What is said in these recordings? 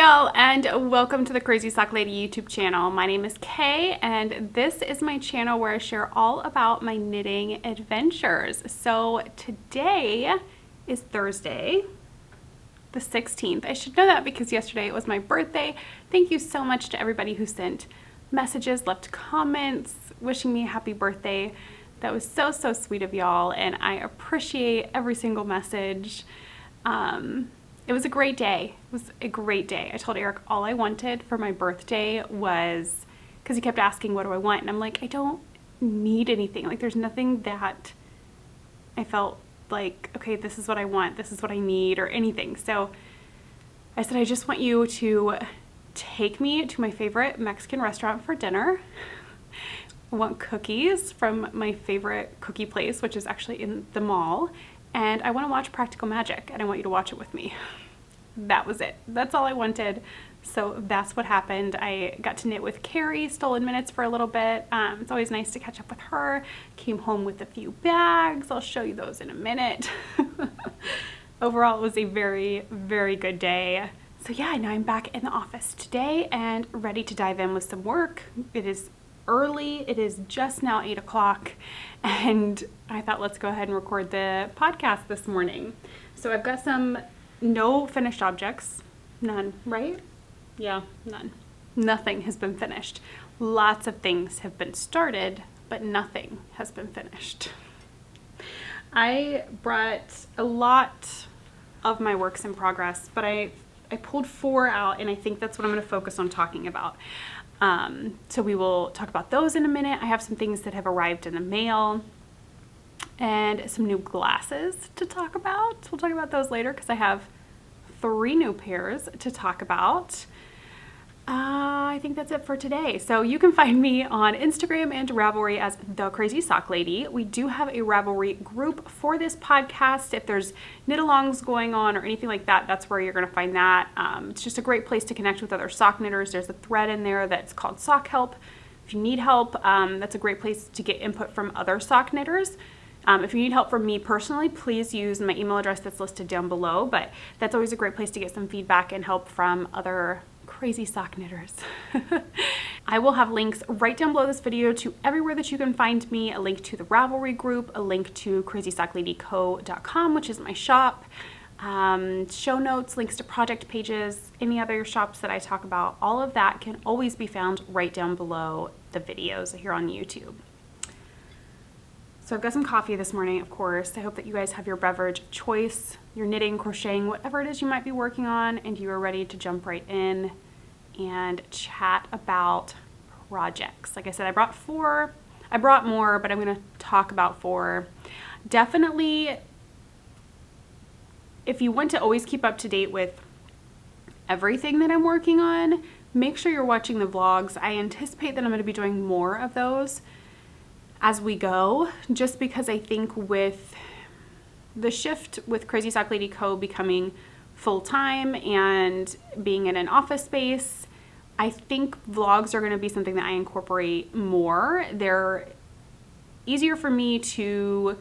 y'all, and welcome to the Crazy Sock Lady YouTube channel. My name is Kay, and this is my channel where I share all about my knitting adventures. So today is Thursday, the 16th. I should know that because yesterday it was my birthday. Thank you so much to everybody who sent messages, left comments, wishing me a happy birthday. That was so sweet of y'all, and I appreciate every single message. It was a great day. It was a great day. I told Eric all I wanted for my birthday was, because he kept asking, what do I want? And I'm like, I don't need anything. Like, there's nothing that I felt like, okay, this is what I want, this is what I need, or anything. So I said, I just want you to take me to my favorite Mexican restaurant for dinner. I want cookies from my favorite cookie place, which is actually in the mall. And I want to watch Practical Magic, and I want you to watch it with me. That was it. That's all I wanted. So that's what happened. I got to knit with Carrie, Stolen Minutes, for a little bit. It's always nice to catch up with her. Came home with a few bags. I'll show you those in a minute. Overall, it was a very good day. So yeah, now I'm back in the office today and ready to dive in with some work. It is early. It is just now 8 o'clock, and I thought let's go ahead and record the podcast this morning. So I've got no finished objects. None, right? Yeah, none. Nothing has been finished. Lots of things have been started, but nothing has been finished. I brought a lot of my works in progress, but I pulled 4 out, and I think that's what I'm going to focus on talking about. So we will talk about those in a minute. I have some things that have arrived in the mail and some new glasses to talk about. We'll talk about those later because I have 3 new pairs to talk about. I think that's it for today. So you can find me on Instagram and Ravelry as The Crazy Sock Lady. We do have a Ravelry group for this podcast. If there's knit-alongs going on or anything like that, that's where you're going to find that. It's just a great place to connect with other sock knitters. There's a thread in there that's called Sock Help. If you need help, that's a great place to get input from other sock knitters. If you need help from me personally, please use my email address that's listed down below, but that's always a great place to get some feedback and help from other crazy sock knitters. I will have links right down below this video to everywhere that you can find me, a link to the Ravelry group, a link to crazysockladyco.com, which is my shop, show notes, links to project pages, any other shops that I talk about. All of that can always be found right down below the videos here on YouTube. So I've got some coffee this morning, of course. I hope that you guys have your beverage of choice, your knitting, crocheting, whatever it is you might be working on, and you are ready to jump right in and chat about projects. Like I said, I brought 4. I brought more, but I'm going to talk about 4. Definitely, if you want to always keep up to date with everything that I'm working on, make sure you're watching the vlogs. I anticipate that I'm going to be doing more of those as we go, just because I think with the shift with Crazy Sock Lady Co. becoming full-time and being in an office space, I think vlogs are going to be something that I incorporate more. They're easier for me to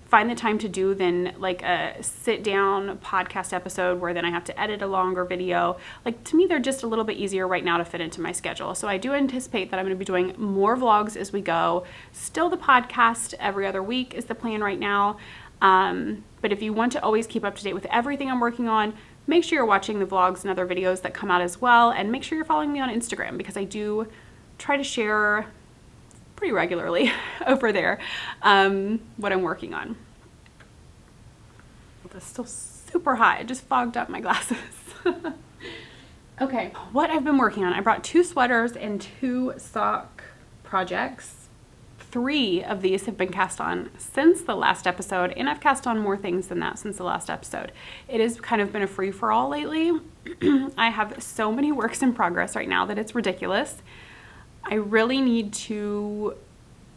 find the time to do than like a sit-down podcast episode where then I have to edit a longer video. Like, to me, they're just a little bit easier right now to fit into my schedule. So I do anticipate that I'm going to be doing more vlogs as we go. Still the podcast every other week is the plan right now. But if you want to always keep up to date with everything I'm working on, make sure you're watching the vlogs and other videos that come out as well. And make sure you're following me on Instagram because I do try to share pretty regularly over there what I'm working on. It's still super hot. It just fogged up my glasses. Okay, what I've been working on. I brought 2 sweaters and 2 sock projects. 3 of these have been cast on since the last episode, and I've cast on more things than that since the last episode. It has kind of been a free-for-all lately. I have so many works in progress right now that it's ridiculous. I really need to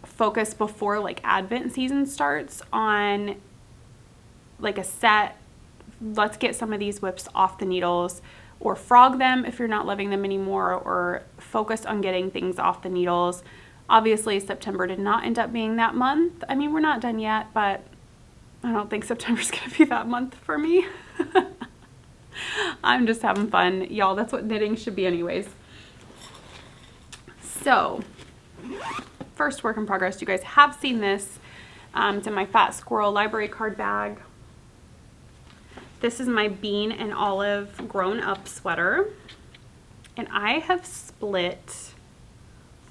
focus before like Advent season starts on like a set, let's get some of these whips off the needles, or frog them if you're not loving them anymore, or focus on getting things off the needles. Obviously, September did not end up being that month. I mean, we're not done yet, but I don't think September's going to be that month for me. I'm just having fun. Y'all, that's what knitting should be anyways. So, first work in progress. You guys have seen this. It's in my Fat Squirrel library card bag. This is my bean and olive grown up sweater. And I have split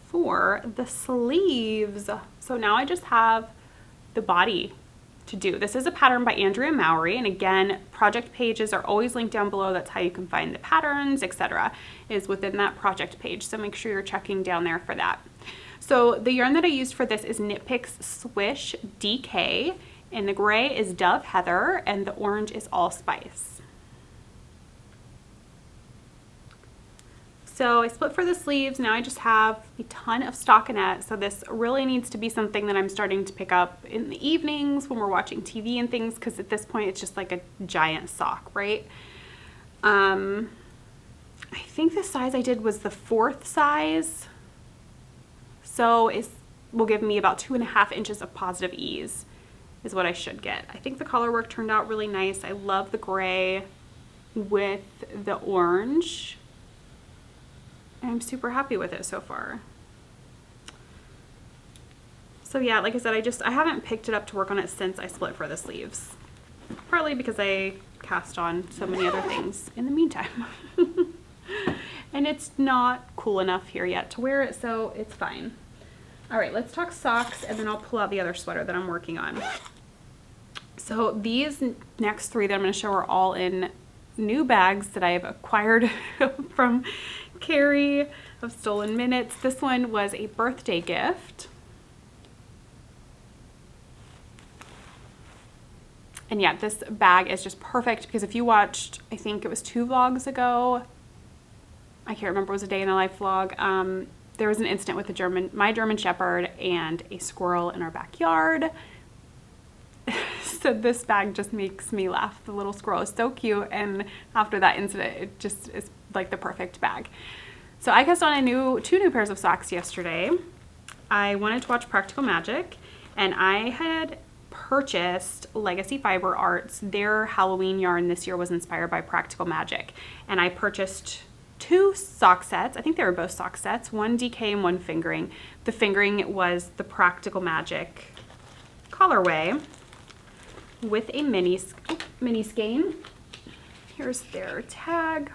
for the sleeves. So now I just have the body to do. This is a pattern by Andrea Mowry, and again, project pages are always linked down below. That's how you can find the patterns, etc. is within that project page, so make sure you're checking down there for that. So the yarn that I used for this is Knit Picks Swish DK, and the gray is Dove Heather, and the orange is Allspice. So I split for the sleeves. Now I just have a ton of stockinette. So this really needs to be something that I'm starting to pick up in the evenings when we're watching TV and things, because at this point it's just like a giant sock, right? I think the size I did was the 4th size. So it will give me about 2.5 inches of positive ease is what I should get. I think the collar work turned out really nice. I love the gray with the orange. I'm super happy with it so far. So yeah, like I said, I haven't picked it up to work on it since I split for the sleeves. Partly because I cast on so many other things in the meantime. And it's not cool enough here yet to wear it, so it's fine. All right, let's talk socks, and then I'll pull out the other sweater that I'm working on. So these next 3 that I'm going to show are all in new bags that I've acquired from Carrie of Stolen Minutes. This one was a birthday gift. And yeah, this bag is just perfect because if you watched, I think it was 2 vlogs ago, I can't remember, it was a day in a life vlog, there was an incident with my German Shepherd and a squirrel in our backyard. So this bag just makes me laugh. The little squirrel is so cute, and after that incident, it just is like the perfect bag. So I cast on 2 new pairs of socks yesterday. I wanted to watch Practical Magic, and I had purchased Legacy Fiber Arts. Their Halloween yarn this year was inspired by Practical Magic, and I purchased 2 sock sets. I think they were both sock sets, 1 DK and 1 fingering. The fingering was the Practical Magic colorway with a mini skein. Here's their tag.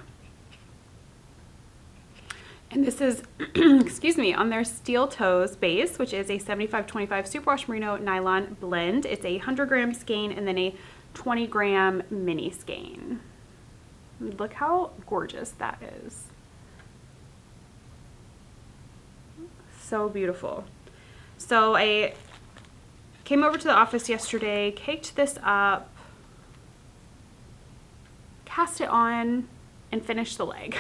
And this is, excuse me, on their Steel Toes base, which is a 75-25 Superwash Merino nylon blend. It's a 100-gram skein and then a 20-gram mini skein. Look how gorgeous that is. So beautiful. So I came over to the office yesterday, caked this up, cast it on, and finished the leg.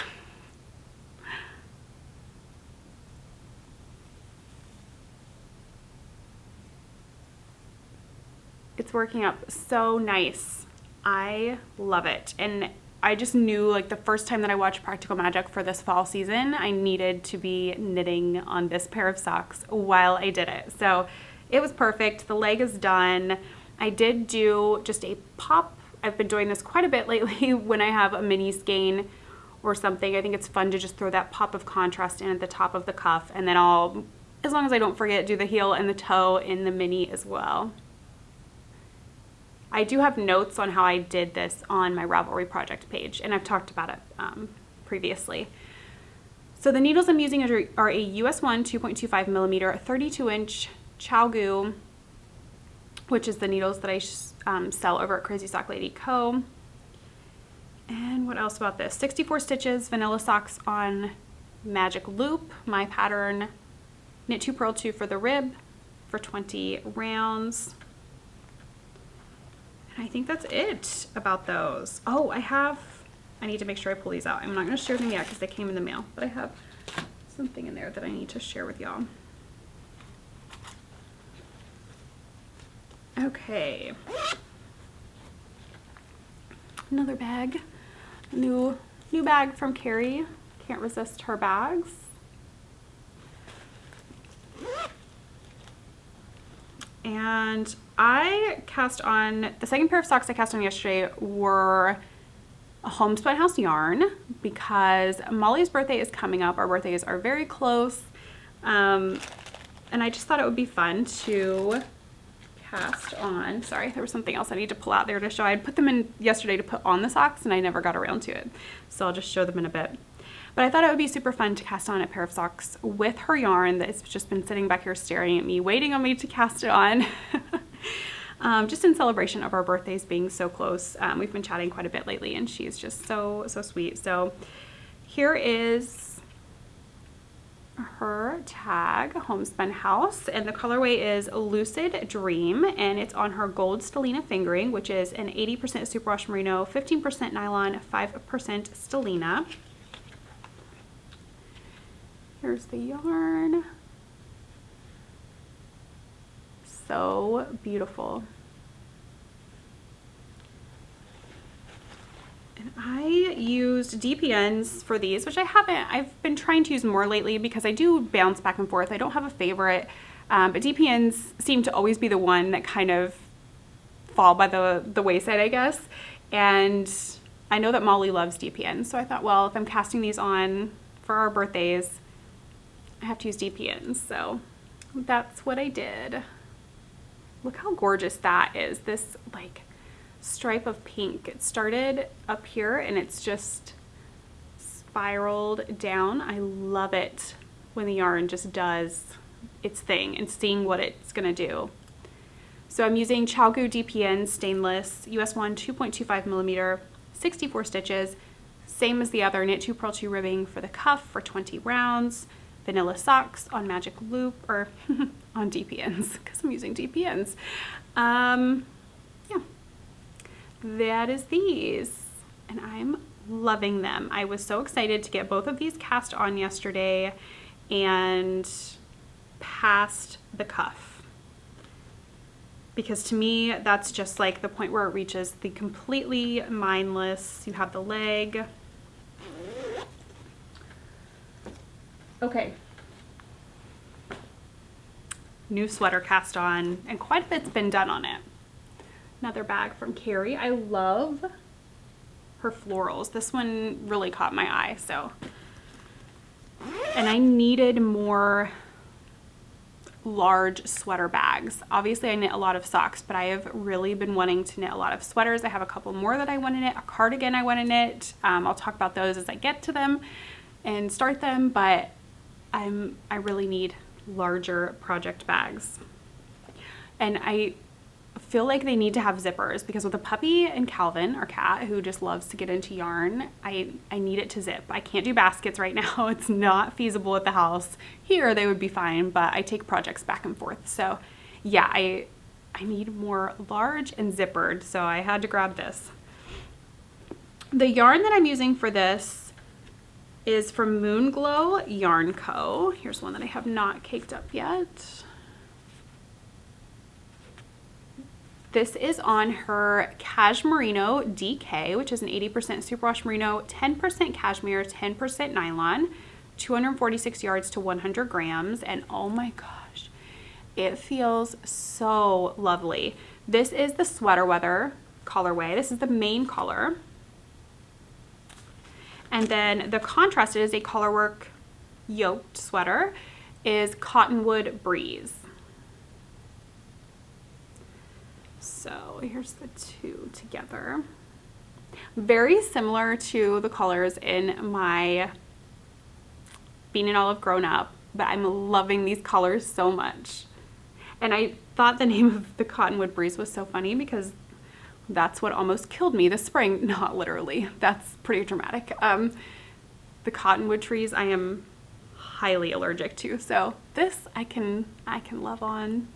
It's working up so nice. I love it. And I just knew, like, the first time that I watched Practical Magic for this fall season, I needed to be knitting on this pair of socks while I did it. So it was perfect. The leg is done. I did do just a pop. I've been doing this quite a bit lately when I have a mini skein or something. I think it's fun to just throw that pop of contrast in at the top of the cuff, and then I'll, as long as I don't forget, do the heel and the toe in the mini as well. I do have notes on how I did this on my Ravelry project page, and I've talked about it previously. So the needles I'm using are a US 1 2.25 millimeter 32-inch Chalko, which is the needles that I sell over at Crazy Sock Lady Co. And what else about this? 64 stitches, vanilla socks on Magic Loop, my pattern, knit 2, purl 2 for the rib for 20 rounds. I think that's it about those. Oh, I need to make sure I pull these out. I'm not going to share them yet because they came in the mail, but I have something in there that I need to share with y'all. Okay. Another bag. New bag from Carrie. Can't resist her bags. And I cast on, the second pair of socks I cast on yesterday were a Homespun House yarn because Molly's birthday is coming up. Our birthdays are very close. And I just thought it would be fun to cast on. Sorry, there was something else I need to pull out there to show. I had put them in yesterday to put on the socks and I never got around to it. So I'll just show them in a bit. But I thought it would be super fun to cast on a pair of socks with her yarn that's just been sitting back here staring at me, waiting on me to cast it on. Just in celebration of our birthdays being so close. We've been chatting quite a bit lately and she's just so sweet. So here is her tag, Homespun House, and the colorway is Lucid Dream, and it's on her gold stellina fingering, which is an 80% superwash merino, 15% nylon, 5% stellina. Here's the yarn. So beautiful. And I used DPNs for these, which I've been trying to use more lately because I do bounce back and forth. I don't have a favorite, but DPNs seem to always be the one that kind of fall by the wayside, I guess. And I know that Molly loves DPNs, so I thought, well, if I'm casting these on for our birthdays, I have to use DPNs, so that's what I did. Look how gorgeous that is, this like stripe of pink. It started up here and it's just spiraled down. I love it when the yarn just does its thing and seeing what it's gonna do. So I'm using Chalko DPN stainless, US 1 2.25 millimeter, 64 stitches, same as the other, knit 2 purl 2 ribbing for the cuff for 20 rounds, vanilla socks on magic loop, or on DPNs, because I'm using DPNs. Yeah, that is these, and I'm loving them. I was so excited to get both of these cast on yesterday and past the cuff, because to me that's just like the point where it reaches the completely mindless. You have the leg. Okay, new sweater cast on, and quite a bit's been done on it. Another bag from Carrie. I love her florals. This one really caught my eye, so. And I needed more large sweater bags. Obviously I knit a lot of socks, but I have really been wanting to knit a lot of sweaters. I have a couple more that I want to knit, a cardigan I want to knit. I'll talk about those as I get to them and start them, but I really need larger project bags. And I feel like they need to have zippers because with a puppy and Calvin, our cat, who just loves to get into yarn, I need it to zip. I can't do baskets right now. It's not feasible at the house. Here they would be fine, but I take projects back and forth. So yeah, I need more large and zippered, so I had to grab this. The yarn that I'm using for this is from Moonglow Yarn Co. Here's one that I have not caked up yet. This is on her Cashmerino DK, which is an 80% superwash merino, 10% cashmere, 10% nylon, 246 yards to 100 grams, and oh my gosh, it feels so lovely. This is the sweater weather colorway. This is the main color. And then the contrast is a colorwork yoked sweater is Cottonwood Breeze. So here's the two together. Very similar to the colors in my Bean and Olive Grown Up, but I'm loving these colors so much. And I thought the name of the Cottonwood Breeze was so funny because that's what almost killed me this spring. Not literally, that's pretty dramatic. The cottonwood trees I am highly allergic to, so this I can love on.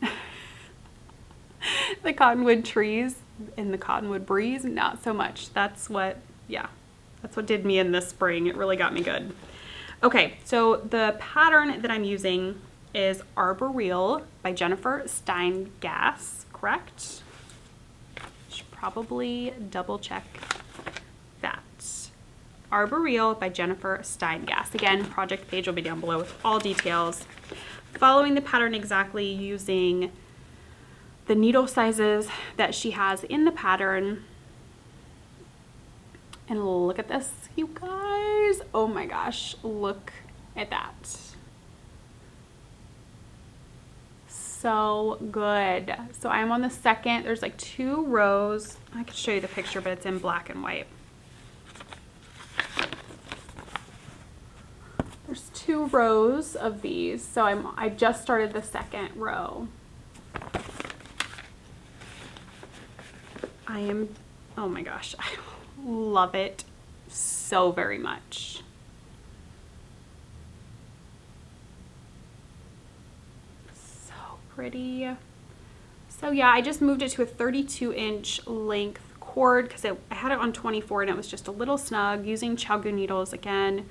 The cottonwood trees and the Cottonwood Breeze, not so much. That's what did me in this spring. It really got me good. Okay, so the pattern that I'm using is Arboreal by Jennifer Steingass, correct? Should probably double check that. Arboreal by Jennifer Steingass. Again, project page will be down below with all details. Following the pattern exactly, using the needle sizes that she has in the pattern. And look at this, you guys. Oh my gosh, look at that. So good. So I'm on the second. There's like 2 rows. I could show you the picture, but it's in black and white. There's 2 rows of these. So I just started the second row. Oh my gosh, I love it so very much. So pretty. So yeah, I just moved it to a 32-inch length cord because I had it on 24 and it was just a little snug, using Chalko needles again.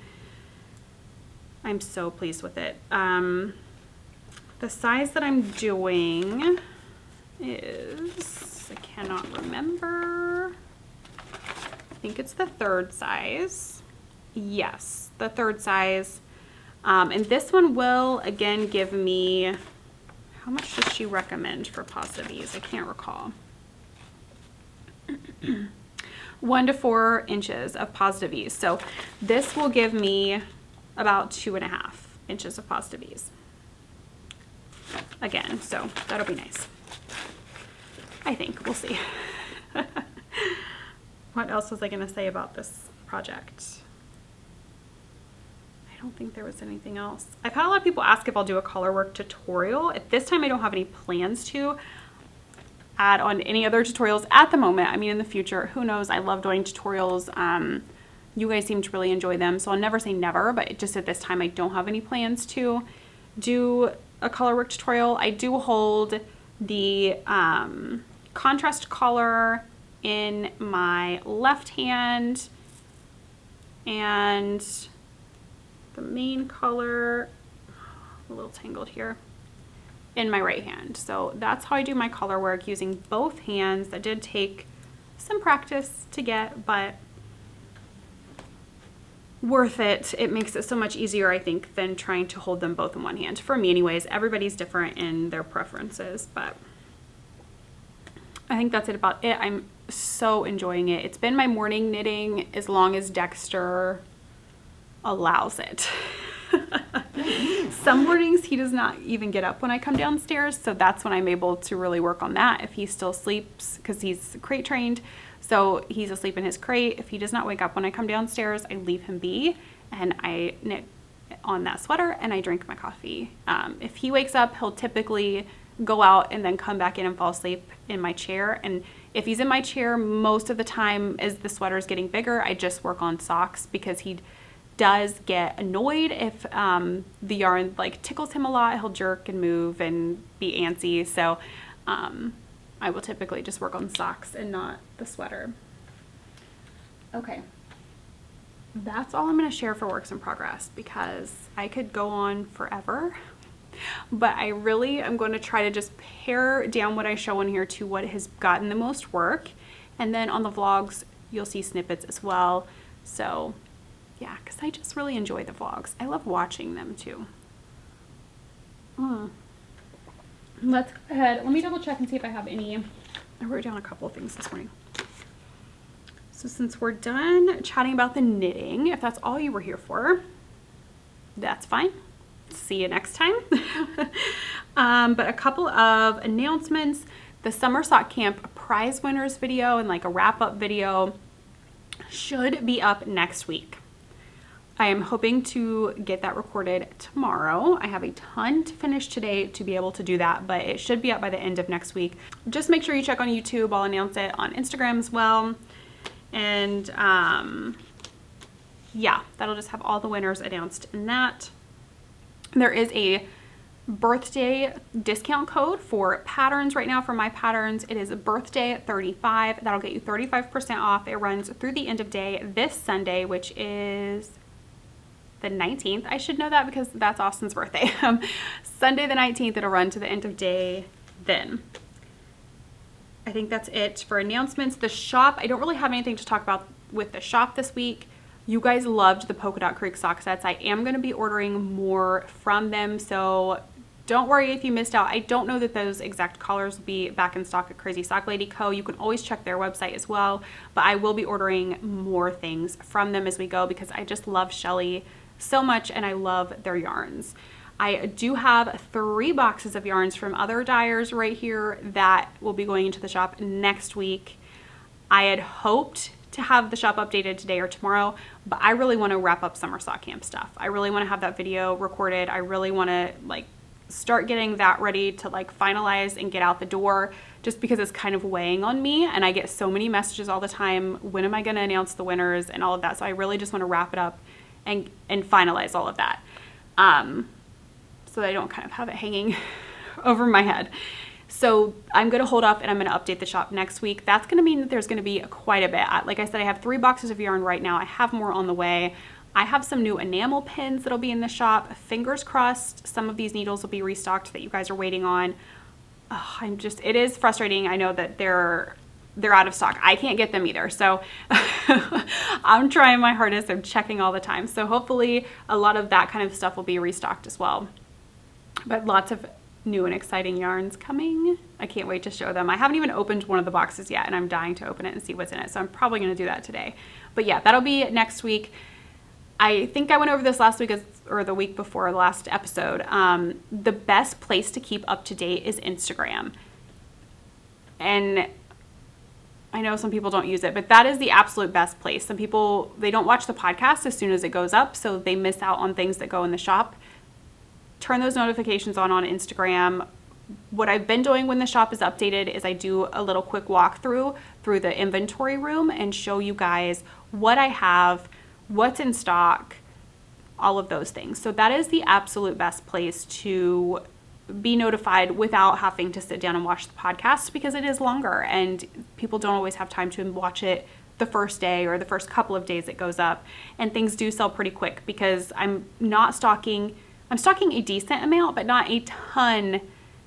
I'm so pleased with it. The size that I'm doing is, I cannot remember. I think it's the 3rd size. Yes, the 3rd size. And this one will again give me, how much does she recommend for positive ease? I can't recall. 1 to 4 inches of positive ease. So this will give me about 2.5 inches of positive ease. Again, so that'll be nice. I think, we'll see. What else was I gonna say about this project? I don't think there was anything else. I've had a lot of people ask if I'll do a colorwork tutorial. At this time, I don't have any plans to add on any other tutorials at the moment. I mean, in the future, who knows? I love doing tutorials. You guys seem to really enjoy them, so I'll never say never, but just at this time, I don't have any plans to do a colorwork tutorial. I do hold the contrast color in my left hand and the main color, a little tangled here, in my right hand. So that's how I do my color work, using both hands. That did take some practice to get, but worth it. It makes it so much easier, I think, than trying to hold them both in one hand. For me anyways. Everybody's different in their preferences, but I think that's about it. I'm so enjoying it. It's been my morning knitting as long as Dexter allows it. Some mornings he does not even get up when I come downstairs, so that's when I'm able to really work on that. If he still sleeps, because he's crate trained, so he's asleep in his crate. If he does not wake up when I come downstairs, I leave him be and I knit on that sweater and I drink my coffee. If he wakes up, he'll typically go out and then come back in and fall asleep in my chair. And if he's in my chair, most of the time as the sweater is getting bigger, I just work on socks, because he does get annoyed if the yarn like tickles him a lot. He'll jerk and move and be antsy. So I will typically just work on socks and not the sweater. Okay, that's all I'm going to share for works in progress, because I could go on forever, but I really am going to try to just pare down what I show in here to what has gotten the most work. And then on the vlogs, you'll see snippets as well. So yeah, because I just really enjoy the vlogs. I love watching them too. Let's go ahead. Let me double check and see if I have any. I wrote down a couple of things this morning. So since we're done chatting about the knitting, if that's all you were here for, that's fine. See you next time. But a couple of announcements. The Summer Sock Camp prize winners video and like a wrap-up video should be up next week. I am hoping to get that recorded tomorrow. I have a ton to finish today to be able to do that, but it should be up by the end of next week. Just make sure you check on YouTube. I'll announce it on Instagram as well. And yeah, that'll just have all the winners announced in that. There is a birthday discount code for patterns right now for my patterns. It is birthday 35. That'll get you 35% off. It runs through the end of day this Sunday, which is the 19th. I should know that because that's Austin's birthday. Sunday the 19th, it'll run to the end of day then. I think that's it for announcements. The shop, I don't really have anything to talk about with the shop this week. You guys loved the Polka Dot Creek sock sets. I am going to be ordering more from them, so don't worry if you missed out. I don't know that those exact collars will be back in stock at Crazy Sock Lady Co. You can always check their website as well, but I will be ordering more things from them as we go because I just love Shelly so much and I love their yarns. I do have 3 boxes of yarns from other dyers right here that will be going into the shop next week. I had hoped to have the shop updated today or tomorrow, but I really want to wrap up summer sock camp stuff. I really want to have that video recorded. I really want to like start getting that ready to like finalize and get out the door, just because it's kind of weighing on me and I get so many messages all the time. When am I going to announce the winners and all of that? So I really just want to wrap it up and finalize all of that. So that I don't kind of have it hanging over my head. So I'm going to hold off and I'm going to update the shop next week. That's going to mean that there's going to be quite a bit. Like I said, I have 3 boxes of yarn right now. I have more on the way. I have some new enamel pins that'll be in the shop. Fingers crossed some of these needles will be restocked that you guys are waiting on. Oh, it is frustrating. I know that they're out of stock. I can't get them either. So I'm trying my hardest. I'm checking all the time. So hopefully a lot of that kind of stuff will be restocked as well. But lots of new and exciting yarns coming. I can't wait to show them. I haven't even opened one of the boxes yet and I'm dying to open it and see what's in it. So I'm probably going to do that today. But yeah, that'll be next week. I think I went over this last week or the week before the last episode. The best place to keep up to date is Instagram. And I know some people don't use it, but that is the absolute best place. Some people, they don't watch the podcast as soon as it goes up, so they miss out on things that go in the shop. Turn those notifications on Instagram. What I've been doing when the shop is updated is I do a little quick walkthrough through the inventory room and show you guys what I have, what's in stock, all of those things. So that is the absolute best place to be notified without having to sit down and watch the podcast, because it is longer and people don't always have time to watch it the first day or the first couple of days it goes up. And things do sell pretty quick because I'm stocking a decent amount, but not a ton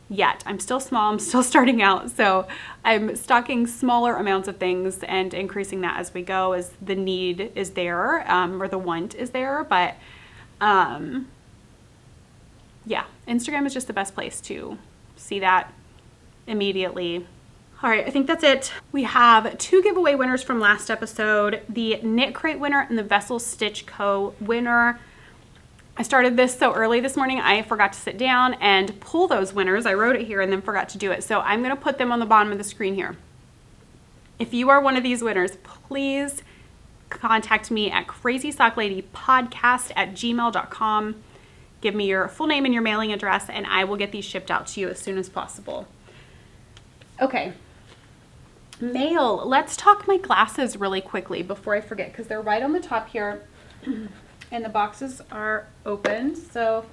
yet. I'm still small, I'm still starting out. So I'm stocking smaller amounts of things and increasing that as we go, as the need is there, or the want is there. But yeah, Instagram is just the best place to see that immediately. All right, I think that's it. We have 2 giveaway winners from last episode, the Knit Crate winner and the Vessel Stitch Co. winner. I started this so early this morning, I forgot to sit down and pull those winners. I wrote it here and then forgot to do it. So I'm gonna put them on the bottom of the screen here. If you are one of these winners, please contact me at crazysockladypodcast@gmail.com. Give me your full name and your mailing address and I will get these shipped out to you as soon as possible. Okay, mail. Let's talk my glasses really quickly before I forget, because they're right on the top here and the boxes are open. So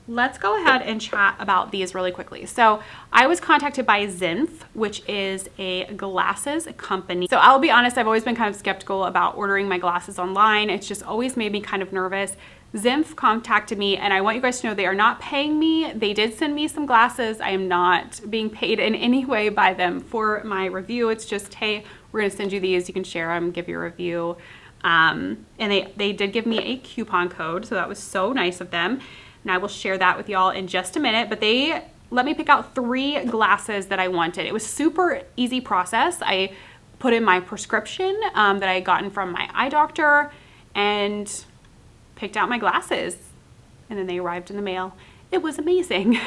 let's go ahead and chat about these really quickly. So I was contacted by Zinf, which is a glasses company. So I'll be honest, I've always been kind of skeptical about ordering my glasses online. It's just always made me kind of nervous. Zinf contacted me and I want you guys to know they are not paying me. They did send me some glasses. I am not being paid in any way by them for my review. It's just, hey, we're gonna send you these. You can share them, give your review. And they did give me a coupon code, so that was so nice of them. And I will share that with y'all in just a minute. But they let me pick out 3 glasses that I wanted. It was super easy process. I put in my prescription that I had gotten from my eye doctor and picked out my glasses, and then they arrived in the mail. It was amazing.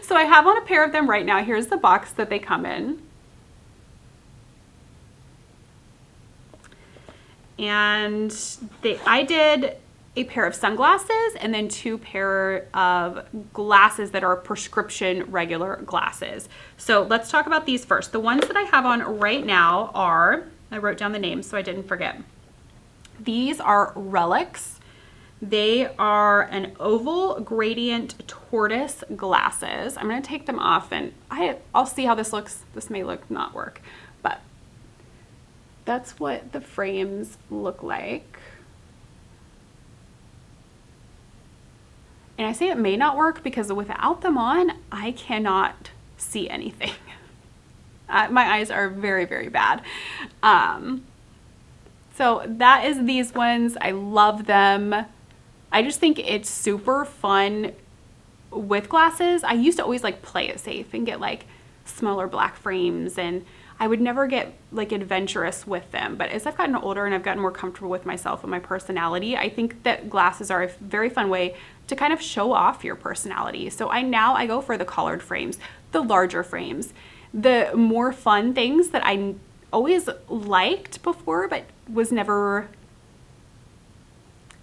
So I have on a pair of them right now. Here's the box that they come in. And I did a pair of sunglasses and then 2 pair of glasses that are prescription regular glasses. So let's talk about these first. The ones that I have on right now are, I wrote down the names so I didn't forget. These are Relics. They are an oval gradient tortoise glasses. I'm gonna take them off and I'll see how this looks. This may not work, but that's what the frames look like. And I say it may not work because without them on, I cannot see anything. My eyes are very, very bad. So that is these ones. I love them. I just think it's super fun with glasses, I used to always like play it safe and get like smaller black frames, and I would never get like adventurous with them. But as I've gotten older and I've gotten more comfortable with myself and my personality, I think that glasses are a very fun way to kind of show off your personality. So I go for the collared frames, the larger frames, the more fun things that I always liked before, but was never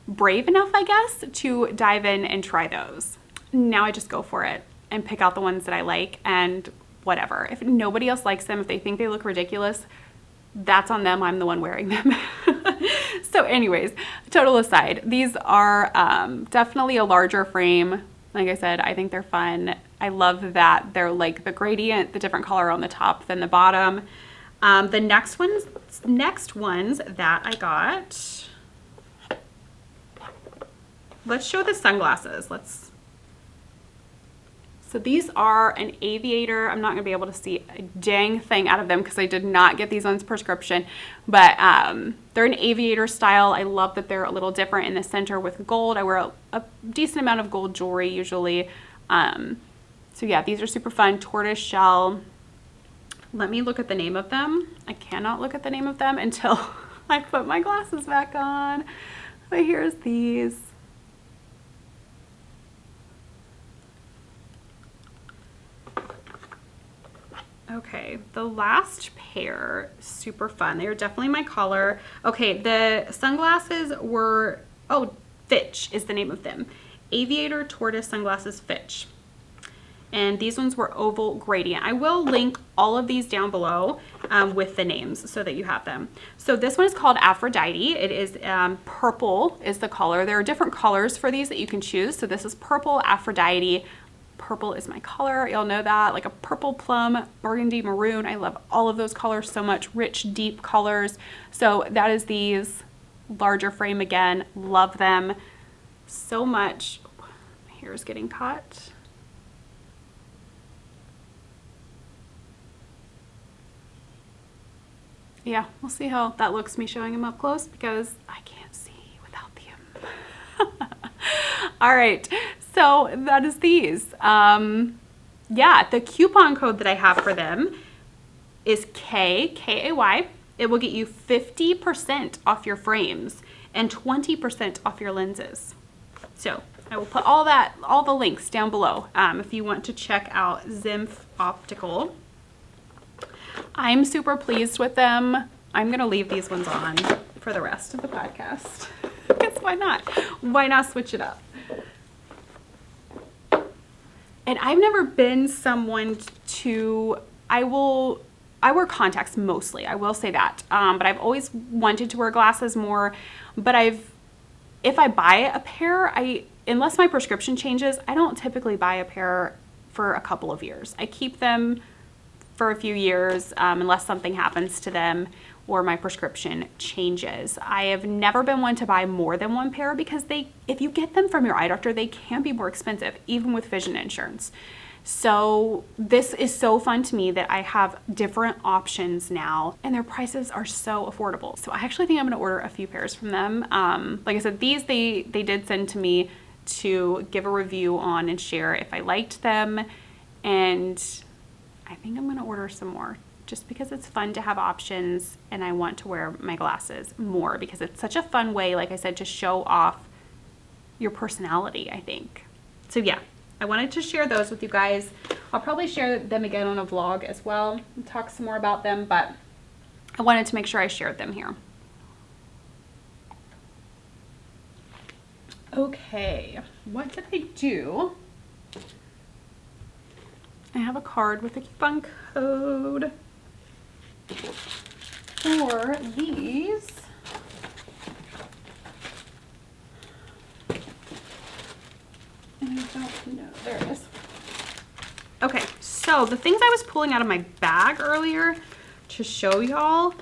brave enough, I guess, to dive in and try those. Now I just go for it and pick out the ones that I like, and whatever. If nobody else likes them, if they think they look ridiculous, that's on them. I'm the one wearing them. So anyways, total aside, these are definitely a larger frame. Like I said, I think they're fun. I love that they're like the gradient, the different color on the top than the bottom. The next ones that I got, let's show the sunglasses. So these are an Aviator. I'm not gonna be able to see a dang thing out of them because I did not get these on prescription, but they're an Aviator style. I love that they're a little different in the center with gold. I wear a decent amount of gold jewelry usually. So yeah, these are super fun. Tortoise shell. Let me look at the name of them. I cannot look at the name of them until I put my glasses back on. But here's these. Okay, the last pair, super fun. They were definitely my color. Okay, the sunglasses were, oh, Fitch is the name of them. Aviator Tortoise Sunglasses Fitch. And these ones were oval gradient. I will link all of these down below with the names so that you have them. So this one is called Aphrodite. It is purple is the color. There are different colors for these that you can choose. So this is purple Aphrodite. Purple is my color. You'll know that, like a purple plum, burgundy, maroon. I love all of those colors so much, rich, deep colors. So that is these, larger frame again. Love them so much. My hair is getting caught. Yeah, we'll see how that looks, me showing them up close, because I can't see without them. All right, so that is these. Yeah, the coupon code that I have for them is K-A-Y. It will get you 50% off your frames and 20% off your lenses. So I will put all the links down below if you want to check out Zinf Optical. I'm super pleased with them. I'm gonna leave these ones on for the rest of the podcast. Because why not? Why not switch it up? And I've never been someone to, I wear contacts mostly, I will say that. But I've always wanted to wear glasses more. But if I buy a pair, unless my prescription changes, I don't typically buy a pair for a couple of years. I keep them for a few years unless something happens to them or my prescription changes. I have never been one to buy more than one pair because if you get them from your eye doctor, they can be more expensive, even with vision insurance. So this is so fun to me that I have different options now and their prices are so affordable. So I actually think I'm gonna order a few pairs from them. Like I said, these they did send to me to give a review on and share if I liked them, and I think I'm gonna order some more just because it's fun to have options and I want to wear my glasses more because it's such a fun way, like I said, to show off your personality, I think. So yeah, I wanted to share those with you guys. I'll probably share them again on a vlog as well and talk some more about them, but I wanted to make sure I shared them here. Okay, what did I do? I have a card with a coupon code for these. And I don't know, there it is. Okay, so the things I was pulling out of my bag earlier to show y'all,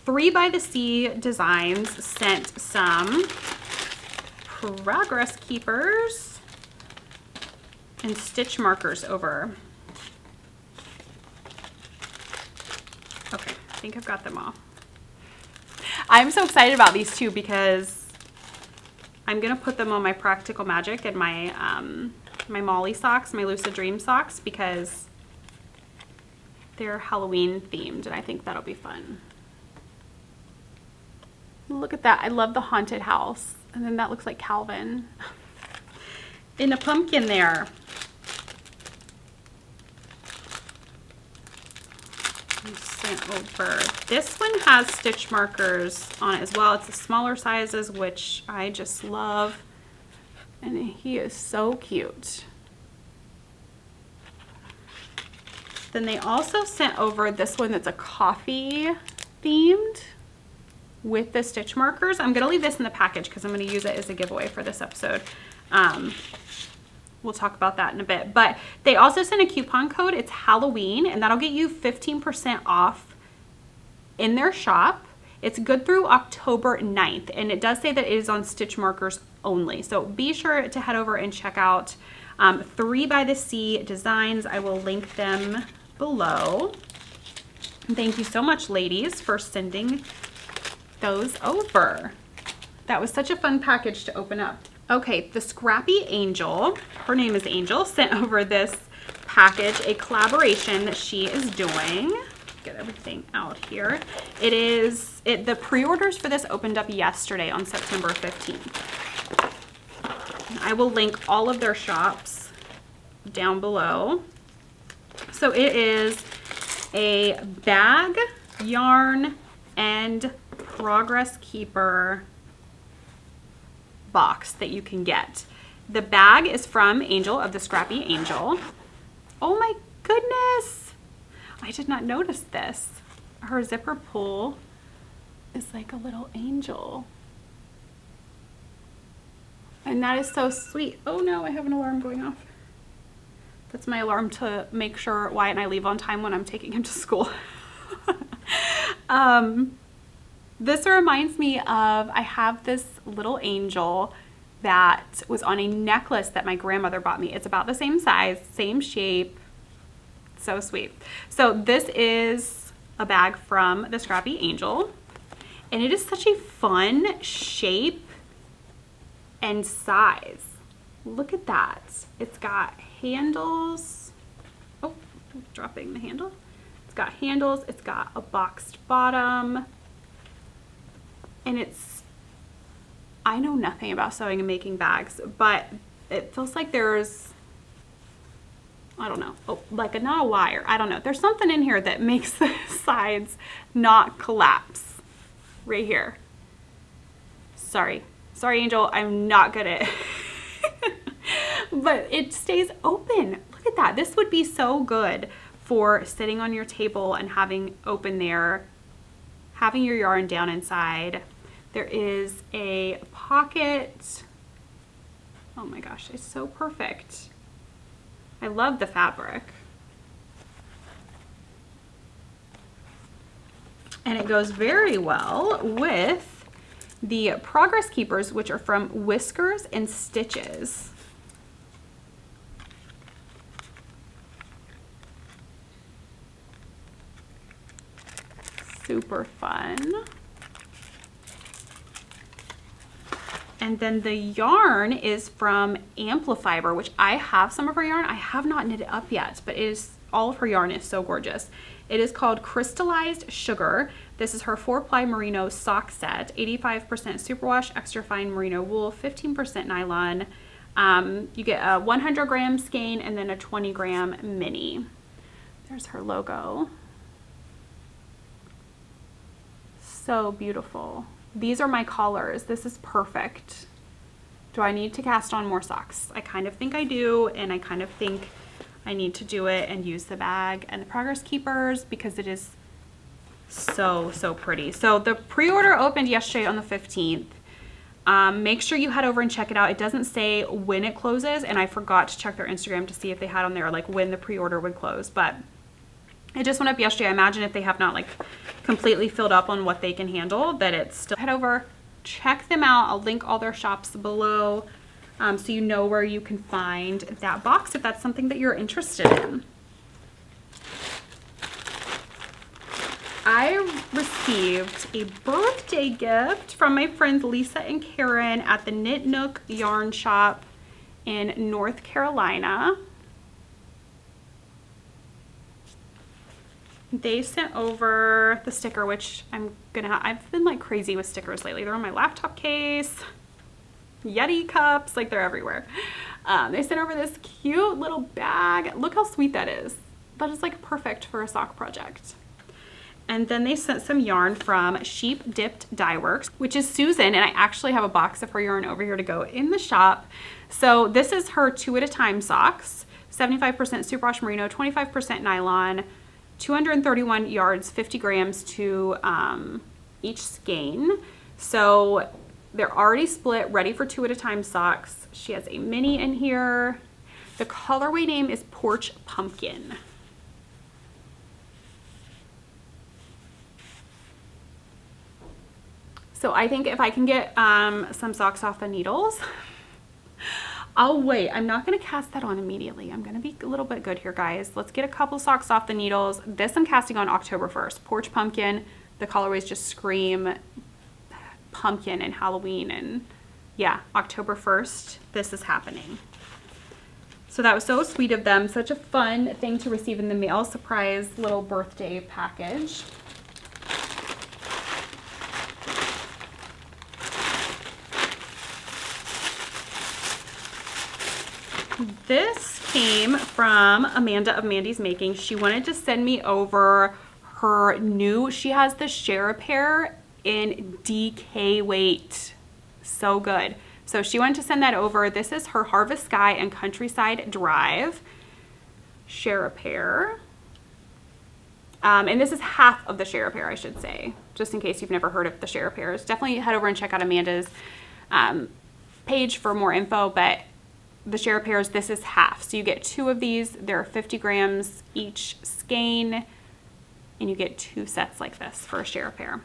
3 by the Sea Designs sent some progress keepers and stitch markers over. Okay, I think I've got them all. I'm so excited about these two because I'm gonna put them on my Practical Magic and my my Molly socks, my Lucid Dream socks, because they're Halloween themed and I think that'll be fun. Look at that. I love the haunted house. And then that looks like Calvin in a pumpkin there. Sent over. This one has stitch markers on it as well. It's the smaller sizes, which I just love. And he is so cute. Then they also sent over this one that's a coffee themed with the stitch markers. I'm gonna leave this in the package because I'm gonna use it as a giveaway for this episode. We'll talk about that in a bit. But they also sent a coupon code. It's Halloween, and that'll get you 15% off in their shop. It's good through October 9th, and it does say that it is on stitch markers only. So be sure to head over and check out 3 by the Sea designs. I will link them below. And thank you so much, ladies, for sending those over. That was such a fun package to open up. Okay, the Scrappy Angel, her name is Angel, sent over this package, a collaboration that she is doing. Get everything out here. The pre-orders for this opened up yesterday on September 15th. I will link all of their shops down below. So it is a bag, yarn, and progress keeper box that you can get. The bag is from Angel of the Scrappy Angel. Oh my goodness! I did not notice this. Her zipper pull is like a little angel. And that is so sweet. Oh no, I have an alarm going off. That's my alarm to make sure Wyatt and I leave on time when I'm taking him to school. This reminds me of, I have this little angel that was on a necklace that my grandmother bought me. It's about the same size, same shape. So sweet. So this is a bag from the Scrappy Angel, and it is such a fun shape and size. Look at that. It's got handles. Oh, I'm dropping the handle. It's got handles. It's got a boxed bottom. And I know nothing about sewing and making bags, but it feels like there's, I don't know, like not a wire. I don't know. There's something in here that makes the sides not collapse right here. Sorry, Angel, I'm not good at it. But it stays open. Look at that. This would be so good for sitting on your table and having open there, having your yarn down inside. There is a pocket. Oh my gosh, it's so perfect. I love the fabric. And it goes very well with the Progress Keepers, which are from Whiskers and Stitches. Super fun. And then the yarn is from Amplifier, which I have some of her yarn. I have not knit it up yet, but all of her yarn is so gorgeous. It is called Crystallized Sugar. This is her 4-ply merino sock set, 85% superwash, extra fine merino wool, 15% nylon. You get a 100-gram skein and then a 20-gram mini. There's her logo. So beautiful. These are my collars. This is perfect. Do I need to cast on more socks? I kind of think I do, and I kind of think I need to do it and use the bag and the Progress Keepers because it is so, so pretty. So the pre-order opened yesterday on the 15th. Make sure you head over and check it out. It doesn't say when it closes, and I forgot to check their Instagram to see if they had on there like when the pre-order would close, but it just went up yesterday. I imagine if they have not like completely filled up on what they can handle, that it's still. Head over, check them out. I'll link all their shops below so you know where you can find that box if that's something that you're interested in. I received a birthday gift from my friends Lisa and Karen at the Knit Nook Yarn Shop in North Carolina. They sent over the sticker, which I've been like crazy with stickers lately. They're on my laptop case, Yeti cups, like they're everywhere. They sent over this cute little bag. Look how sweet that is. That is like perfect for a sock project. And then they sent some yarn from Sheep Dipped Dye Works, which is Susan, and I actually have a box of her yarn over here to go in the shop. So this is her 2 at a time socks, 75% superwash merino, 25% nylon, 231 yards, 50 grams to each skein. So they're already split, ready for 2 at a time socks. She has a mini in here. The colorway name is Porch Pumpkin. So I think if I can get some socks off the needles, I'll wait. I'm not going to cast that on immediately. I'm going to be a little bit good here, guys. Let's get a couple socks off the needles. This I'm casting on October 1st. Porch Pumpkin. The colorways just scream pumpkin and Halloween, and yeah, October 1st, this is happening. So that was so sweet of them. Such a fun thing to receive in the mail. Surprise little birthday package. This came from Amanda of Mandys Making. She wanted to send me over her new, she has the Share a Pair in DK weight. So good. So she wanted to send that over. This is her Harvest Sky and Countryside Drive Share a Pair. And this is half of the Share a Pair, I should say, just in case you've never heard of the Share a Pairs. Definitely head over and check out Amanda's page for more info, but the Share a Pairs, this is half. So you get 2 of these. They're 50 grams each skein, and you get 2 sets like this for a Share a Pair.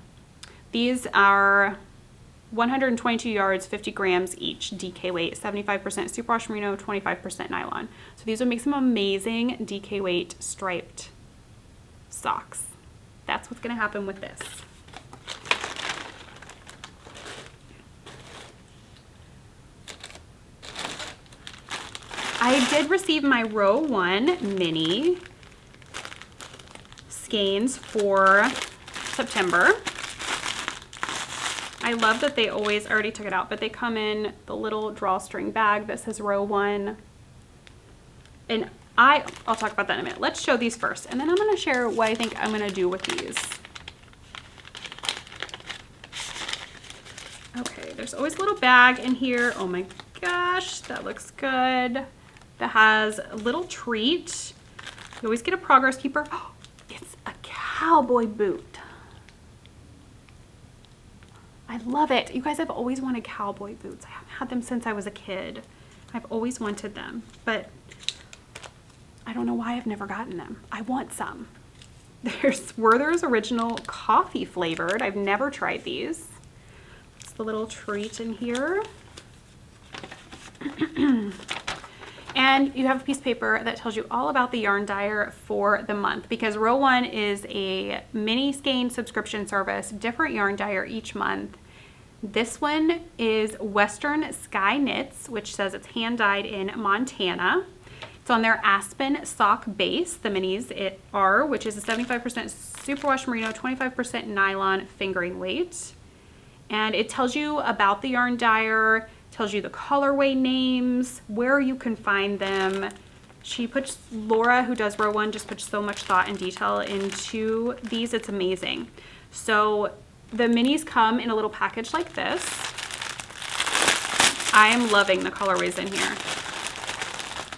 These are 122 yards, 50 grams each, DK weight, 75% superwash merino, 25% nylon. So these would make some amazing DK weight striped socks. That's what's going to happen with this. I did receive my row 1 mini skeins for September. I love that they always, I already took it out, but they come in the little drawstring bag that says row 1. And I'll talk about that in a minute. Let's show these first, and then I'm going to share what I think I'm going to do with these. Okay, there's always a little bag in here. Oh my gosh, that looks good. That has a little treat. You always get a progress keeper. Oh, it's a cowboy boot. I love it. You guys, I've always wanted cowboy boots. I haven't had them since I was a kid. I've always wanted them, but I don't know why I've never gotten them. I want some. There's Werther's Original Coffee flavored. I've never tried these. It's the little treat in here. And you have a piece of paper that tells you all about the Yarn Dyer for the month, because row 1 is a mini skein subscription service, different Yarn Dyer each month. This one is Western Sky Knits, which says it's hand dyed in Montana. It's on their Aspen sock base, the minis are, which is a 75% superwash merino, 25% nylon fingering weight. And it tells you about the Yarn Dyer, tells you the colorway names, where you can find them. Laura, who does row 1, just puts so much thought and detail into these. It's amazing. So the minis come in a little package like this. I am loving the colorways in here.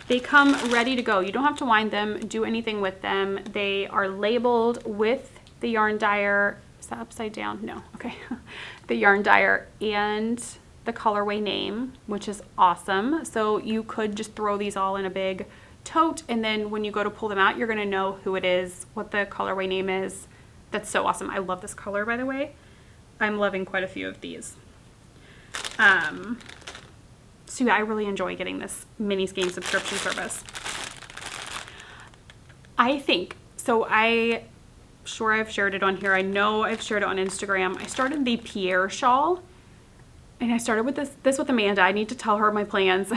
They come ready to go. You don't have to wind them, do anything with them. They are labeled with the Yarn Dyer. Is that upside down? No, okay. The Yarn Dyer and the colorway name, which is awesome. So you could just throw these all in a big tote, and then when you go to pull them out, you're gonna know who it is, what the colorway name is. That's so awesome. I love this color, by the way. I'm loving quite a few of these. So yeah, I really enjoy getting this mini skein subscription service. I think, so I've shared it on here. I know I've shared it on Instagram. I started the Pierre Shawl, and I started with this with Amanda. I need to tell her my plans.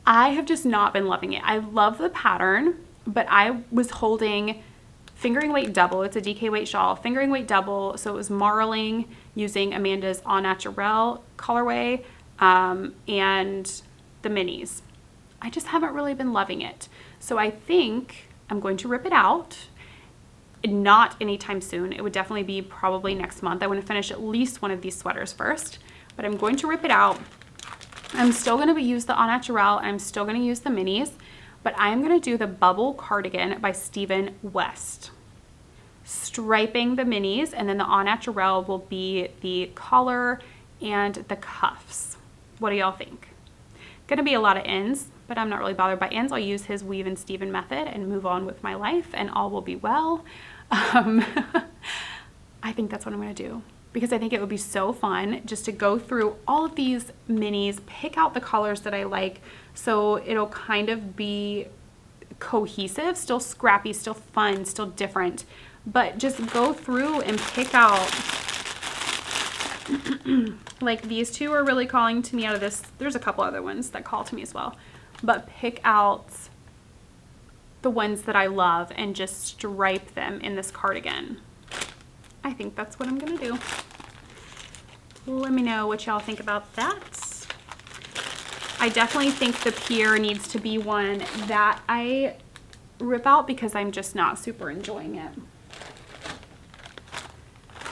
I have just not been loving it. I love the pattern, but I was holding fingering weight double. It's a DK weight shawl, fingering weight double. So it was marling using Amanda's Au Naturel colorway and the minis. I just haven't really been loving it. So I think I'm going to rip it out. Not anytime soon. It would definitely be probably next month. I want to finish at least one of these sweaters first, but I'm going to rip it out. I'm still going to use the Au Naturel. I'm still going to use the minis, but I'm going to do the Bubble Cardigan by Stephen West. Striping the minis, and then the Au Naturel will be the collar and the cuffs. What do y'all think? Gonna be a lot of ends, but I'm not really bothered by ends. I'll use his Weave and Steven method and move on with my life, and all will be well. I think that's what I'm gonna do, because I think it would be so fun just to go through all of these minis, pick out the colors that I like, so it'll kind of be cohesive, still scrappy, still fun, still different, but just go through and pick out. Like these two are really calling to me out of this. There's a couple other ones that call to me as well, but pick out the ones that I love and just stripe them in this cardigan. I think that's what I'm gonna do. Let me know what y'all think about that. I definitely think the Pier needs to be one that I rip out because I'm just not super enjoying it.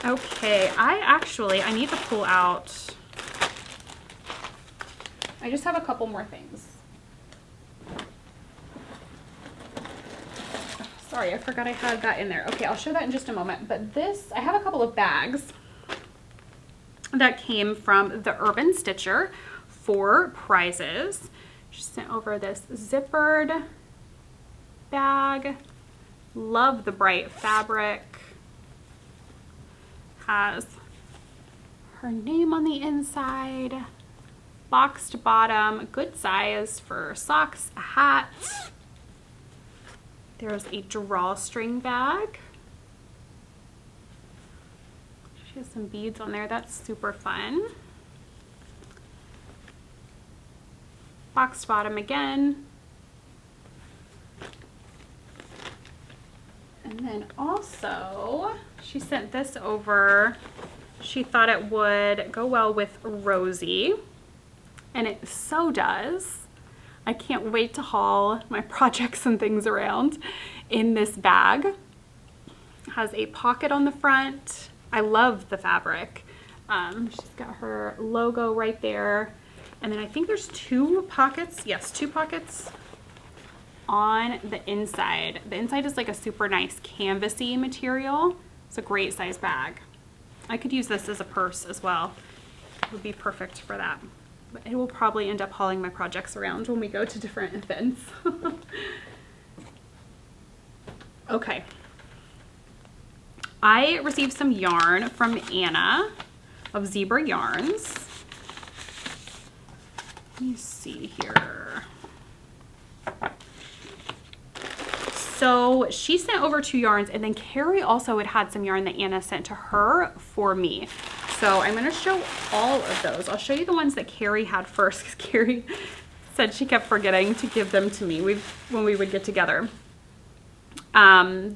Okay, I need to pull out. I just have a couple more things. Sorry, I forgot I had that in there. Okay, I'll show that in just a moment. But this, I have a couple of bags that came from the Urban Stitcher for prizes. She sent over this zippered bag. Love the bright fabric. Has her name on the inside. Boxed bottom, good size for socks, a hat. There's a drawstring bag. She has some beads on there. That's super fun. Boxed bottom again. And then also, she sent this over. She thought it would go well with Rosie, and it so does. I can't wait to haul my projects and things around in this bag. It has a pocket on the front. I love the fabric. She's got her logo right there. And then I think there's two pockets. Yes, two pockets on the inside. The inside is like a super nice canvasy material. It's a great size bag. I could use this as a purse as well. It would be perfect for that. But it will probably end up hauling my projects around when we go to different events. Okay. I received some yarn from Anna of Zebra Yarns. Let me see here. So she sent over 2 yarns, and then Carrie also had some yarn that Anna sent to her for me. So I'm going to show all of those. I'll show you the ones that Carrie had first, because Carrie said she kept forgetting to give them to me when we would get together.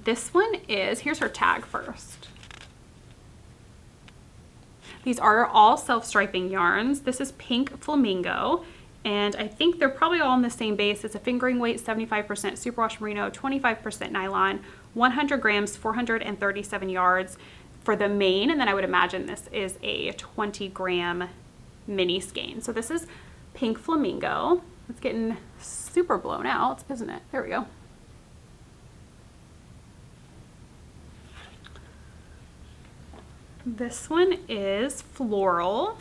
This one is, here's her tag first. These are all self-striping yarns. This is Pink Flamingo, and I think they're probably all in the same base. It's a fingering weight, 75% superwash merino, 25% nylon, 100 grams, 437 yards for the main, and then I would imagine this is a 20-gram mini skein. So this is Pink Flamingo. It's getting super blown out, isn't it? There we go. This one is Floral.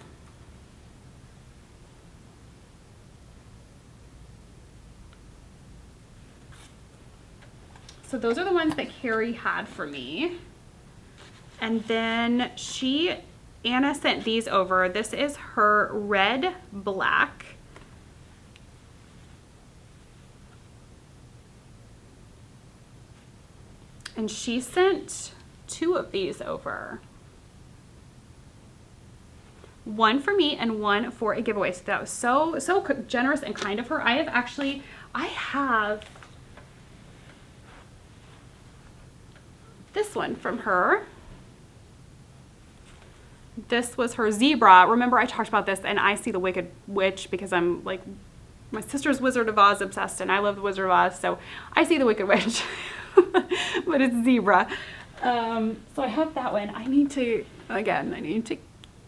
So those are the ones that Carrie had for me. And then Anna sent these over. This is her red black. And she sent 2 of these over. one for me and one for a giveaway. So that was so generous and kind of her. I have this one from her. This was her zebra. Remember I talked about this, and I see the Wicked Witch because I'm like, my sister's Wizard of Oz obsessed, and I love the Wizard of Oz, so I see the Wicked Witch. But it's zebra. So I have that one. I need to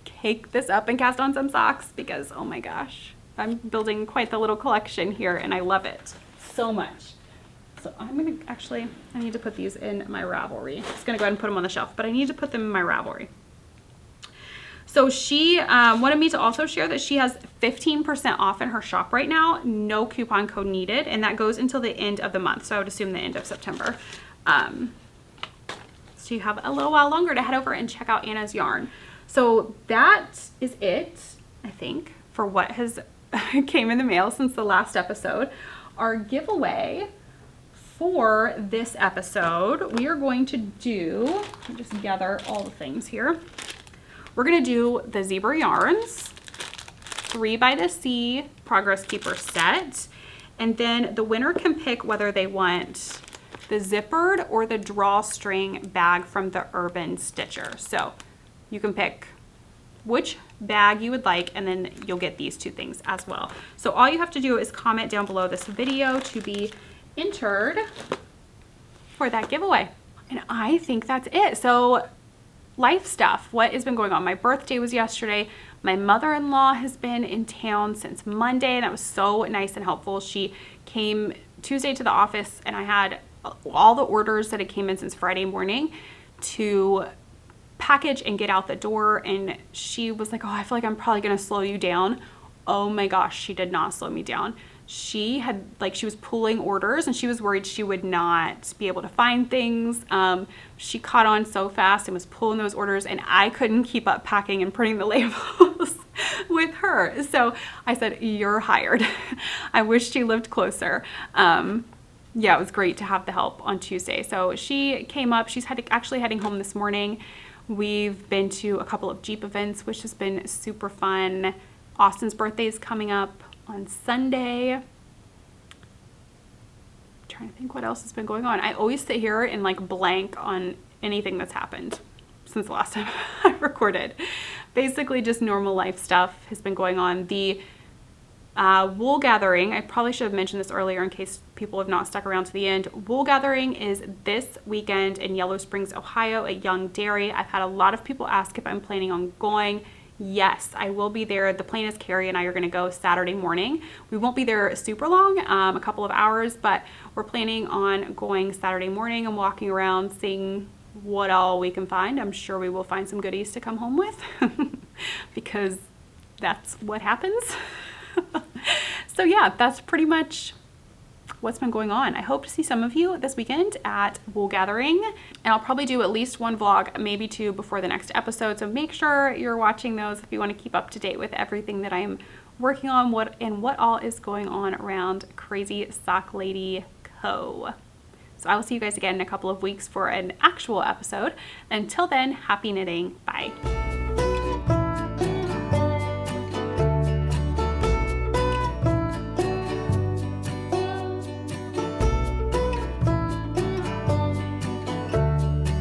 cake this up and cast on some socks because, oh my gosh, I'm building quite the little collection here, and I love it so much. So I'm gonna I need to put these in my Ravelry. I'm just gonna go ahead and put them on the shelf, but I need to put them in my Ravelry. So she wanted me to also share that she has 15% off in her shop right now, no coupon code needed, and that goes until the end of the month. So I would assume the end of September. So you have a little while longer to head over and check out Anna's yarn. So that is it, I think, for what has came in the mail since the last episode. Our giveaway for this episode, we are going to do, let me just gather all the things here. We're gonna do the Zebra Yarns, 3 by the Sea Progress Keeper set, and then the winner can pick whether they want the zippered or the drawstring bag from the Urban Stitcher. So you can pick which bag you would like, and then you'll get these 2 things as well. So all you have to do is comment down below this video to be entered for that giveaway. And I think that's it. So life stuff, what has been going on? My birthday was yesterday. My mother-in-law has been in town since Monday, and that was so nice and helpful. She came Tuesday to the office, and I had all the orders that had came in since Friday morning to package and get out the door, and she was like, oh, I feel like I'm probably gonna slow you down. Oh my gosh, she did not slow me down. She was pulling orders, and she was worried she would not be able to find things. She caught on so fast and was pulling those orders, and I couldn't keep up packing and printing the labels with her. So I said, you're hired. I wish she lived closer. Yeah, it was great to have the help on Tuesday. So she came up. She's actually heading home this morning. We've been to a couple of Jeep events, which has been super fun. Austin's birthday is coming up on Sunday. I'm trying to think what else has been going on. I always sit here and like blank on anything that's happened since the last time I recorded. Basically just normal life stuff has been going on. The wool gathering, I probably should have mentioned this earlier in case people have not stuck around to the end. Wool gathering is this weekend in Yellow Springs, Ohio at Young Dairy. I've had a lot of people ask if I'm planning on going. Yes, I will be there. The plan is Carrie and I are going to go Saturday morning. We won't be there super long, a couple of hours, but we're planning on going Saturday morning and walking around, seeing what all we can find. I'm sure we will find some goodies to come home with because that's what happens. So yeah, that's pretty much what's been going on. I hope to see some of you this weekend at wool gathering, and I'll probably do at least 1 vlog, maybe 2 before the next episode. So make sure you're watching those if you want to keep up to date with everything that I'm working on, what all is going on around Crazy Sock Lady Co. So I will see you guys again in a couple of weeks for an actual episode. Until then, happy knitting. Bye.